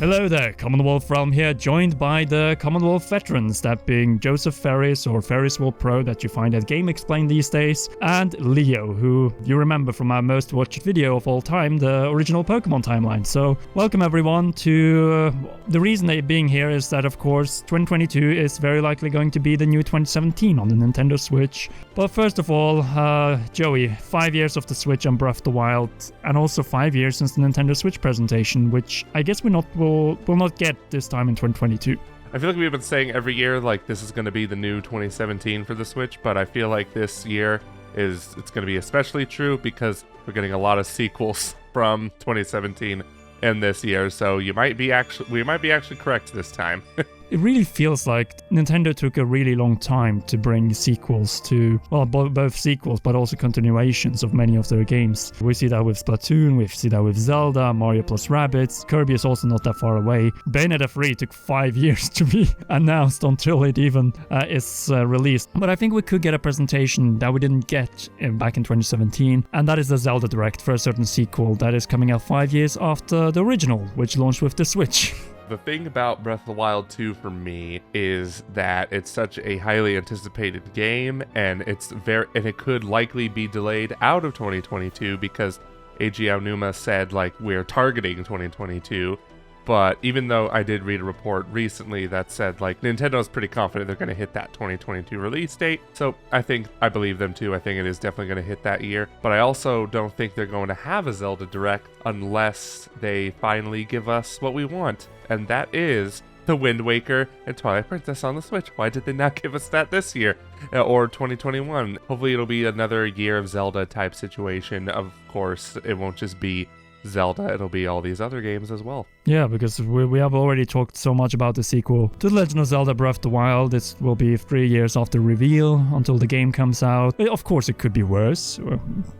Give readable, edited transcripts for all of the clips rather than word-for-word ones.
Hello there, Commonwealth Realm here, joined by the Commonwealth veterans, that being Joseph Ferris or Ferris Will Pro that you find at Game Explain these days, and Leo, who you remember from our most watched video of all time, the original Pokemon timeline. So welcome everyone to... the reason they're being here is that of course 2022 is very likely going to be the new 2017 on the Nintendo Switch. But first of all, Joey, 5 years of the Switch and Breath of the Wild, and also 5 years since the Nintendo Switch presentation, which I guess will not get this time in 2022. I feel like we've been saying every year like this is going to be the new 2017 for the Switch, but I feel like this year it's going to be especially true because we're getting a lot of sequels from 2017 and this year, so we might be actually correct this time. It really feels like Nintendo took a really long time to bring sequels to, well, both sequels, but also continuations of many of their games. We see that with Splatoon, we see that with Zelda, Mario plus Rabbids. Kirby is also not that far away. Bayonetta 3 took 5 years to be announced until it even is released. But I think we could get a presentation that we didn't get back in 2017, and that is the Zelda Direct for a certain sequel that is coming out 5 years after the original, which launched with the Switch. The thing about Breath of the Wild 2 for me is that it's such a highly anticipated game, and it could likely be delayed out of 2022 because Eiji Aonuma said like we're targeting 2022. But even though I did read a report recently that said like Nintendo's pretty confident they're going to hit that 2022 release date, so I believe them too. I think it is definitely going to hit that year. But I also don't think they're going to have a Zelda Direct unless they finally give us what we want, and that is the Wind Waker and Twilight Princess on the Switch. Why did they not give us that this year or 2021? Hopefully it'll be another year of Zelda type situation. Of course, it won't just be Zelda, it'll be all these other games as well. Yeah, because we have already talked so much about the sequel to The Legend of Zelda Breath of the Wild. It will be 3 years after reveal until the game comes out. Of course, it could be worse.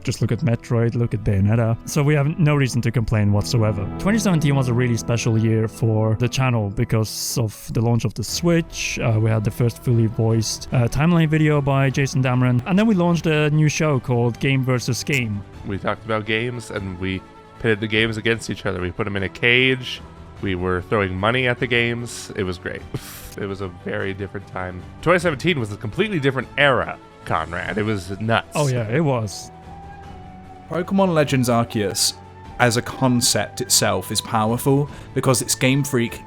Just look at Metroid, look at Bayonetta. So we have no reason to complain whatsoever. 2017 was a really special year for the channel because of the launch of the Switch. We had the first fully voiced timeline video by Jason Dameron. And then we launched a new show called Game vs. Game. We talked about games and we pitted the games against each other. We put them in a cage. We were throwing money at the games. It was great. It was a very different time. 2017 was a completely different era, Conrad. It was nuts. Oh yeah, it was. Pokemon Legends Arceus as a concept itself is powerful because it's Game Freak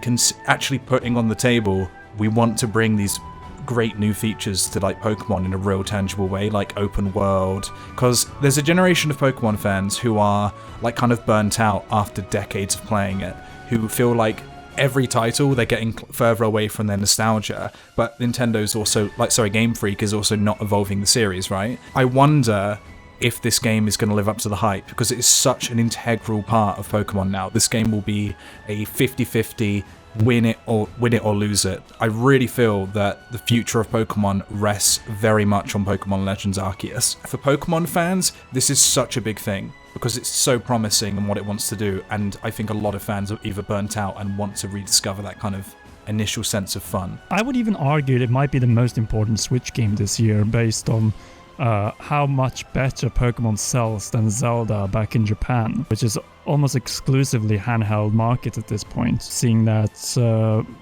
actually putting on the table, we want to bring these great new features to like Pokemon in a real tangible way, like open world, because there's a generation of Pokemon fans who are like kind of burnt out after decades of playing it, who feel like every title they're getting further away from their nostalgia, but Nintendo's also Game Freak is also not evolving the series, right? I wonder if this game is going to live up to the hype because it is such an integral part of Pokemon now. This game will be a 50-50 win it or lose it. I really feel that the future of Pokemon rests very much on Pokemon Legends Arceus. For Pokemon fans, this is such a big thing because it's so promising in what it wants to do, and I think a lot of fans are either burnt out and want to rediscover that kind of initial sense of fun. I would even argue it might be the most important Switch game this year based on how much better Pokemon sells than Zelda back in Japan, which is almost exclusively handheld market at this point, seeing that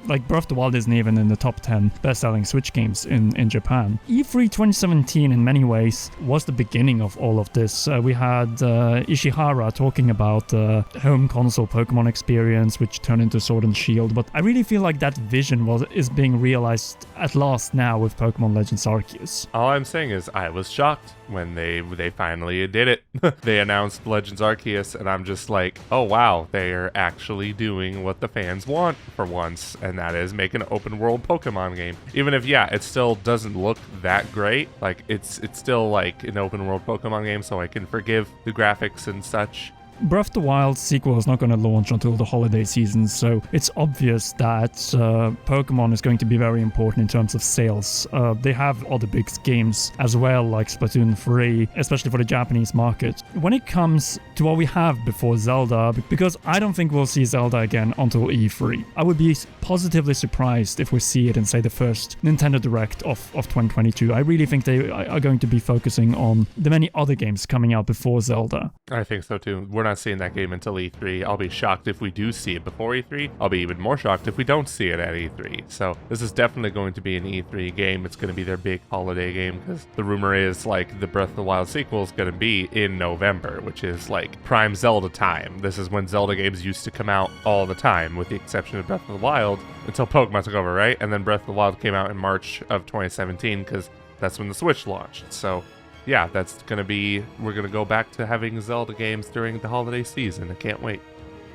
like Breath of the Wild isn't even in the top 10 best-selling Switch games in Japan. E3 2017 in many ways was the beginning of all of this. We had Ishihara talking about the home console Pokemon experience, which turned into Sword and Shield, but I really feel like that vision is being realized at last now with Pokemon Legends Arceus. All I'm saying is I was shocked when they finally did it. They announced Legends Arceus, and I'm just like, oh wow, they're actually doing what the fans want for once, and that is make an open world Pokemon game. Even if, yeah, it still doesn't look that great, like it's still like an open world Pokemon game, so I can forgive the graphics and such. Breath of the Wild sequel is not going to launch until the holiday season, so it's obvious that Pokemon is going to be very important in terms of sales. They have other big games as well, like Splatoon 3, especially for the Japanese market. When it comes to what we have before Zelda, because I don't think we'll see Zelda again until E3. I would be positively surprised if we see it in, say, the first Nintendo Direct of 2022. I really think they are going to be focusing on the many other games coming out before Zelda. I think so too. We're not not seeing that game until E3. I'll be shocked if we do see it before E3. I'll be even more shocked if we don't see it at E3. So this is definitely going to be an E3 game. It's going to be their big holiday game because the rumor is like the Breath of the Wild sequel is going to be in November, which is like prime Zelda time. This is when Zelda games used to come out all the time, with the exception of Breath of the Wild, until Pokemon took over, right? And then Breath of the Wild came out in March of 2017 because that's when the Switch launched. So yeah, that's going to be, we're going to go back to having Zelda games during the holiday season. I can't wait.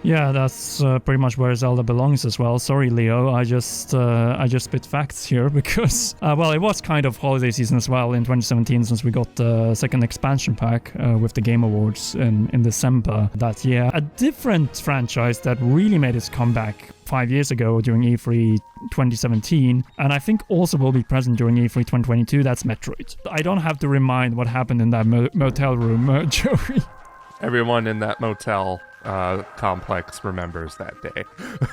Yeah, that's pretty much where Zelda belongs as well. Sorry, Leo, I just spit facts here because, well, it was kind of holiday season as well in 2017 since we got the second expansion pack with the Game Awards in December that year. A different franchise that really made its comeback 5 years ago during E3 2017, and I think also will be present during E3 2022, that's Metroid. I don't have to remind what happened in that motel room, Joey. Everyone in that motel complex remembers that day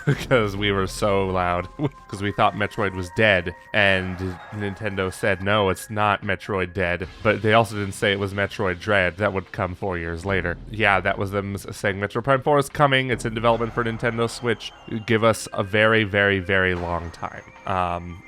because we were so loud because we thought Metroid was dead, and Nintendo said no, it's not Metroid dead, but they also didn't say it was Metroid Dread. That would come 4 years later. Yeah, that was them saying Metroid Prime 4 is coming, it's in development for Nintendo Switch, give us a very, very, very long time.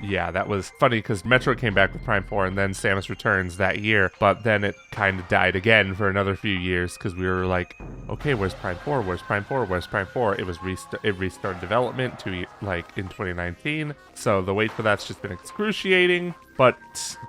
Yeah, that was funny because Metroid came back with Prime 4 and then Samus Returns that year, but then it kind of died again for another few years because we were like, okay, where's Prime 4? Where's Prime 4? Where's Prime 4? It was it restarted development to like in 2019. So the wait for that's just been excruciating. But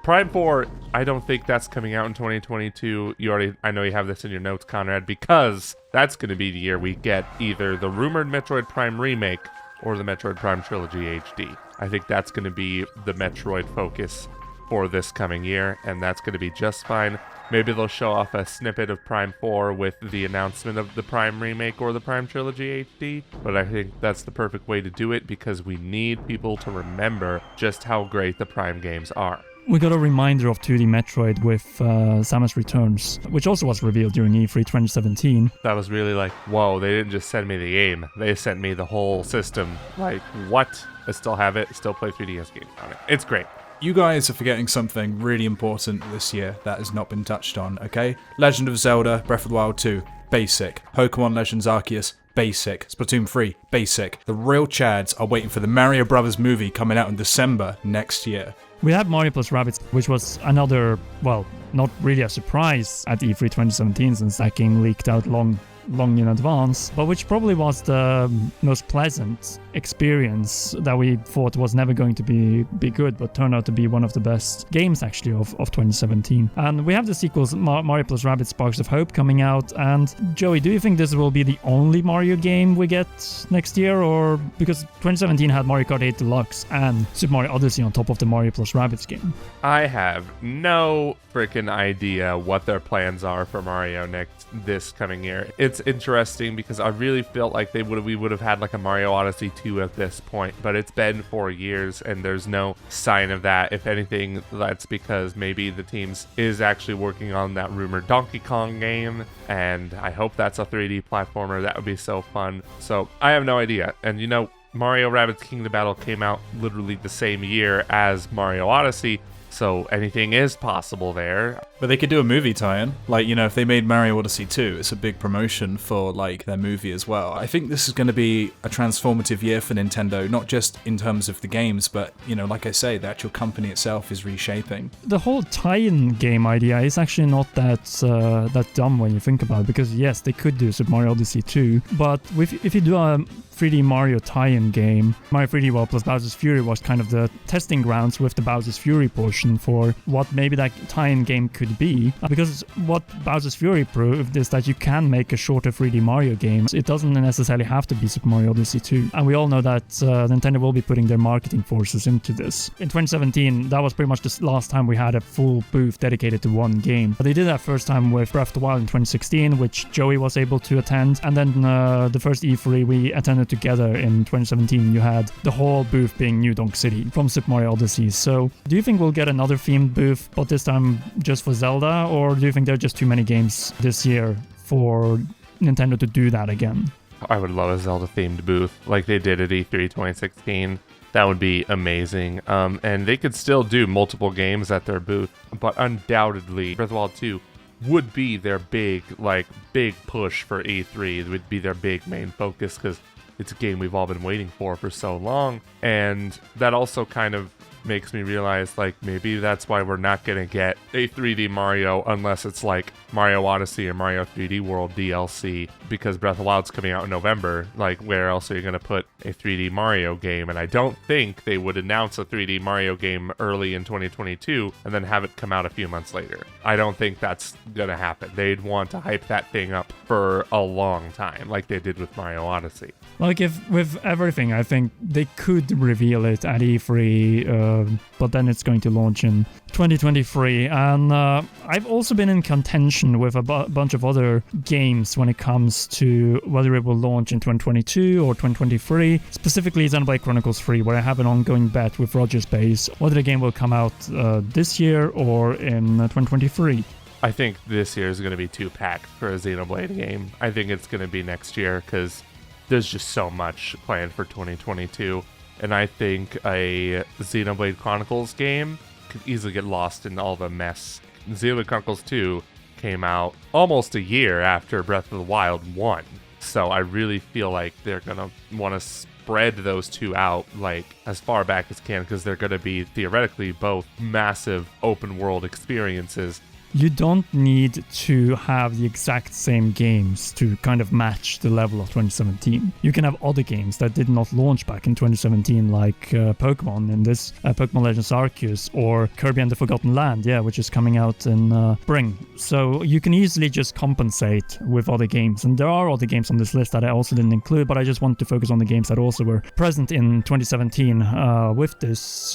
Prime 4, I don't think that's coming out in 2022. I know you have this in your notes, Conrad, because that's going to be the year we get either the rumored Metroid Prime remake or the Metroid Prime Trilogy HD. I think that's going to be the Metroid focus for this coming year, and that's going to be just fine. Maybe they'll show off a snippet of Prime 4 with the announcement of the Prime remake or the Prime Trilogy HD, but I think that's the perfect way to do it because we need people to remember just how great the Prime games are. We got a reminder of 2D Metroid with Samus Returns, which also was revealed during E3 2017. That was really like, whoa, they didn't just send me the game, they sent me the whole system. Like, what? I still have it, still play 3DS games on it. It's great. You guys are forgetting something really important this year that has not been touched on, okay? Legend of Zelda Breath of the Wild 2, basic. Pokemon Legends Arceus, basic. Splatoon 3, basic. The real Chads are waiting for the Mario Brothers movie coming out in December next year. We have Mario plus Rabbids, which was another, well, not really a surprise at E3 2017 since that game leaked out long in advance, but which probably was the most pleasant experience that we thought was never going to be good, but turned out to be one of the best games actually of 2017. And we have the sequels Mario plus Rabbids Sparks of Hope coming out, and Joey, do you think this will be the only Mario game we get next year, or because 2017 had Mario Kart 8 Deluxe and Super Mario Odyssey on top of the Mario plus Rabbids game? I have no freaking idea what their plans are for Mario this coming year. It's interesting because I really felt like we would have had like a Mario Odyssey 2 at this point, but it's been 4 years and there's no sign of that. If anything, that's because maybe the teams is actually working on that rumored Donkey Kong game, and I hope that's a 3D platformer. That would be so fun. So I have no idea. And Mario Rabbids Kingdom Battle came out literally the same year as Mario Odyssey, so anything is possible there. But they could do a movie tie-in. Like, if they made Mario Odyssey 2, it's a big promotion for, like, their movie as well. I think this is going to be a transformative year for Nintendo, not just in terms of the games, but, like I say, the actual company itself is reshaping. The whole tie-in game idea is actually not that dumb when you think about it, because, yes, they could do Super Mario Odyssey 2, but if you do a 3D Mario tie-in game, Mario 3D World plus Bowser's Fury was kind of the testing grounds with the Bowser's Fury portion for what maybe that tie-in game could be, because what Bowser's Fury proved is that you can make a shorter 3D Mario game. It doesn't necessarily have to be Super Mario Odyssey 2, and we all know that Nintendo will be putting their marketing forces into this. In 2017, that was pretty much the last time we had a full booth dedicated to one game, but they did that first time with Breath of the Wild in 2016, which Joey was able to attend, and then the first E3 we attended together in 2017, you had the whole booth being New Donk City from Super Mario Odyssey. So do you think we'll get another themed booth, but this time just for Zelda, or do you think there are just too many games this year for Nintendo to do that again? I would love a Zelda themed booth like they did at E3 2016. That would be amazing. And they could still do multiple games at their booth, but undoubtedly Breath of the Wild 2 would be their big push for E3. It would be their big main focus because it's a game we've all been waiting for so long. And that also kind of makes me realize, like, maybe that's why we're not going to get a 3D Mario unless it's like Mario Odyssey or Mario 3D World DLC, because Breath of the Wild's coming out in November. Like, where else are you going to put a 3D Mario game? And I don't think they would announce a 3D Mario game early in 2022 and then have it come out a few months later. I don't think that's going to happen. They'd want to hype that thing up for a long time, like they did with Mario Odyssey. Like, if with everything, I think they could reveal it at E3, but then it's going to launch in 2023. And I've also been in contention with a bunch of other games when it comes to whether it will launch in 2022 or 2023. Specifically, Xenoblade Chronicles 3, where I have an ongoing bet with Roger Space whether the game will come out this year or in 2023. I think this year is going to be too packed for a Xenoblade game. I think it's going to be next year because there's just so much planned for 2022. And I think a Xenoblade Chronicles game could easily get lost in all the mess. Xenoblade Chronicles 2 came out almost a year after Breath of the Wild 1. So I really feel like they're going to want to spread those two out like as far back as can, because they're going to be theoretically both massive open world experiences. You don't need to have the exact same games to kind of match the level of 2017. You can have other games that did not launch back in 2017, like Pokemon in this Pokemon Legends Arceus, or Kirby and the Forgotten Land, which is coming out in spring. So you can easily just compensate with other games. And there are other games on this list that I also didn't include, but I just want to focus on the games that also were present in 2017 with this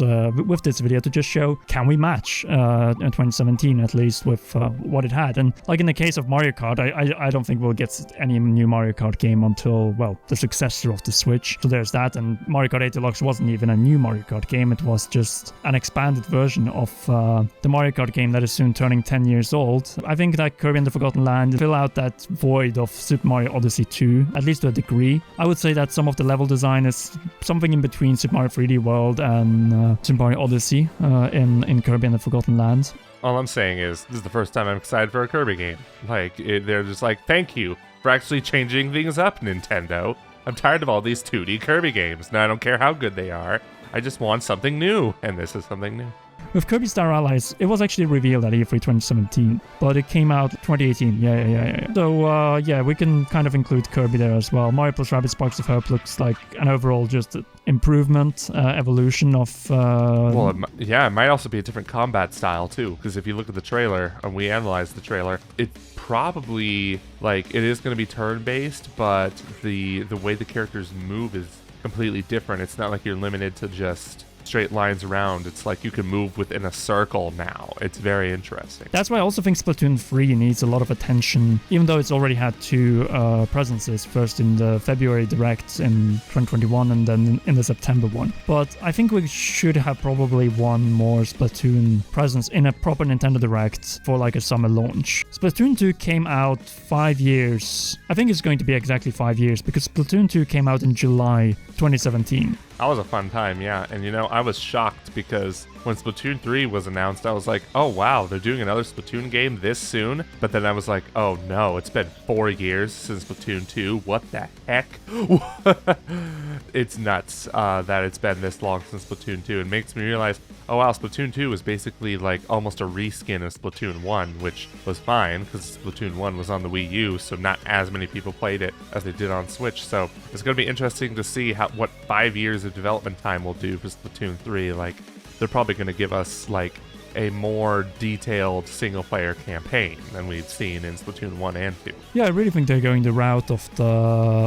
video to just show, can we match 2017 at least with what it had. And like in the case of Mario Kart, I don't think we'll get any new Mario Kart game until, well, the successor of the Switch. So there's that. And Mario Kart 8 Deluxe wasn't even a new Mario Kart game. It was just an expanded version of the Mario Kart game that is soon turning 10 years old. I think that Kirby and the Forgotten Land fill out that void of Super Mario Odyssey 2, at least to a degree. I would say that some of the level design is something in between Super Mario 3D World and Super Mario Odyssey in Kirby and the Forgotten Land. All I'm saying is, this is the first time I'm excited for a Kirby game. Like, they're just like, thank you for actually changing things up, Nintendo. I'm tired of all these 2D Kirby games. Now I don't care how good they are. I just want something new, and this is something new. With Kirby Star Allies, it was actually revealed at E3 2017, but it came out 2018. Yeah. So, we can kind of include Kirby there as well. Mario plus Rabbids Sparks of Hope looks like an overall just improvement, evolution of... it might also be a different combat style, too, because if you look at the trailer, and we analyzed the trailer, it probably, it is going to be turn-based, but the way the characters move is completely different. It's not like you're limited to just straight lines around. It's like you can move within a circle now. It's very interesting. That's why I also think Splatoon 3 needs a lot of attention, even though it's already had two presences, first in the February Direct in 2021 and then in the September one. But I think we should have probably one more Splatoon presence in a proper Nintendo Direct for like a summer launch. Splatoon 2 came out 5 years. I think it's going to be exactly 5 years, because Splatoon 2 came out in July 2017. That was a fun time, yeah. And I was shocked because when Splatoon 3 was announced, I was like, oh wow, they're doing another Splatoon game this soon? But then I was like, oh no, it's been 4 years since Splatoon 2. What the heck? It's nuts that it's been this long since Splatoon 2. It makes me realize, oh wow, Splatoon 2 was basically like almost a reskin of Splatoon 1, which was fine because Splatoon 1 was on the Wii U, so not as many people played it as they did on Switch. So it's going to be interesting to see what 5 years of development time will do for Splatoon 3. They're probably going to give us a more detailed single-player campaign than we've seen in Splatoon 1 and 2. Yeah, I really think they're going the route of the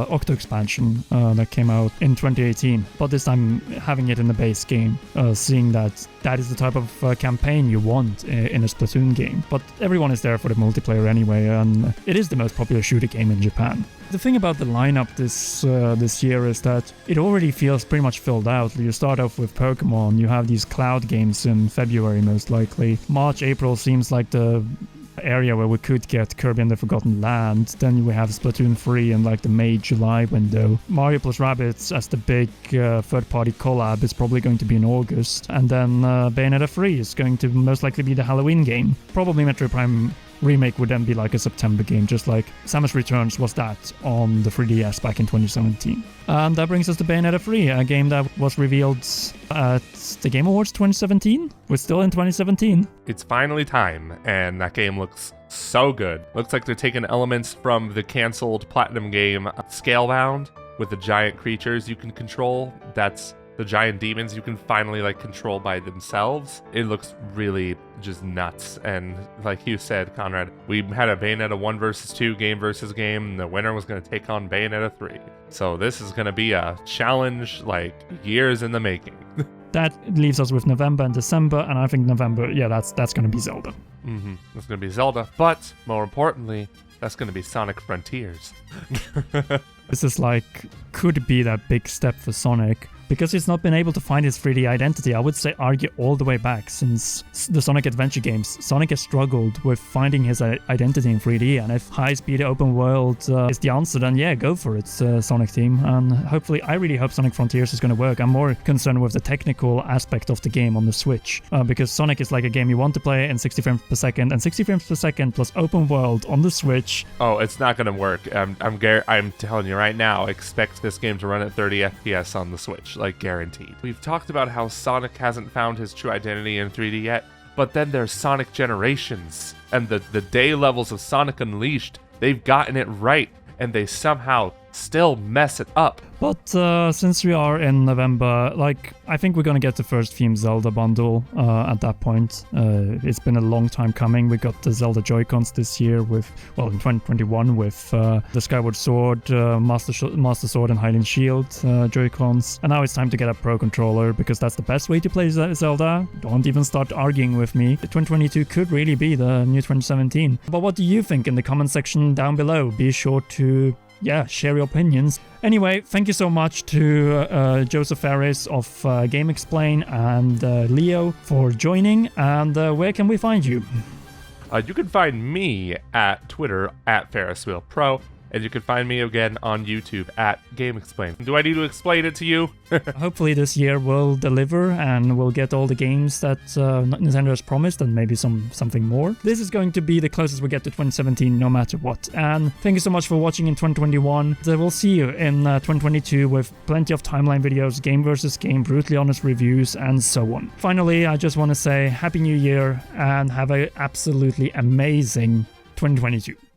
Octo expansion that came out in 2018, but this time having it in the base game, seeing that is the type of campaign you want in a Splatoon game. But everyone is there for the multiplayer anyway, and it is the most popular shooter game in Japan. The thing about the lineup this year is that it already feels pretty much filled out. You start off with Pokemon, you have these cloud games in February most likely. March, April seems like the area where we could get Kirby and the Forgotten Land. Then we have Splatoon 3 in the May-July window. Mario plus Rabbids as the big third-party collab is probably going to be in August. And then Bayonetta 3 is going to most likely be the Halloween game. Probably Metroid Prime remake would then be like a September game, just like Samus Returns was that on the 3DS back in 2017. And that brings us to Bayonetta 3, a game that was revealed at the Game Awards 2017. We're still in 2017. It's finally time, and that game looks so good. Looks like they're taking elements from the canceled Platinum game Scalebound with the giant creatures you can control. That's the giant demons you can finally like control by themselves. It looks really just nuts. And like you said, Conrad, we had a Bayonetta 1 versus 2 game versus game, and the winner was going to take on Bayonetta 3. So this is going to be a challenge like years in the making. That leaves us with November and December, and I think November, yeah, that's going to be Zelda. That's going to be Zelda, but more importantly, that's going to be Sonic Frontiers. This is like, could be that big step for Sonic. Because he's not been able to find his 3D identity, I would say argue all the way back since the Sonic Adventure games. Sonic has struggled with finding his identity in 3D, and if high-speed open world is the answer, then yeah, go for it, Sonic team. And hopefully, I really hope Sonic Frontiers is going to work. I'm more concerned with the technical aspect of the game on the Switch, because Sonic is like a game you want to play in 60 frames per second, and 60 frames per second plus open world on the Switch. Oh, it's not going to work. I'm telling you right now, expect this game to run at 30 FPS on the Switch. Like, guaranteed. We've talked about how Sonic hasn't found his true identity in 3D yet, but then there's Sonic Generations, and the day levels of Sonic Unleashed, they've gotten it right, and they somehow still mess it up. But since we are in November, like, I think we're gonna get the first Theme Zelda bundle at that point. It's been a long time coming. We got the Zelda Joy-Cons this year in 2021 with the Skyward Sword, Master Sword and Hylian Shield Joy-Cons. And now it's time to get a Pro Controller, because that's the best way to play Zelda. Don't even start arguing with me. 2022 could really be the new 2017. But what do you think in the comment section down below? Be sure to share your opinions. Anyway, thank you so much to Joseph Ferris of Game Explain and Leo for joining. And where can we find you? You can find me at Twitter at FerrisWheelPro. And you can find me again on YouTube at Game Explain. Do I need to explain it to you? Hopefully this year we'll deliver and we'll get all the games that Nintendo has promised, and maybe something more. This is going to be the closest we get to 2017 no matter what. And thank you so much for watching in 2021. We'll see you in 2022 with plenty of timeline videos, game versus game, brutally honest reviews, and so on. Finally, I just want to say Happy New Year and have an absolutely amazing 2022.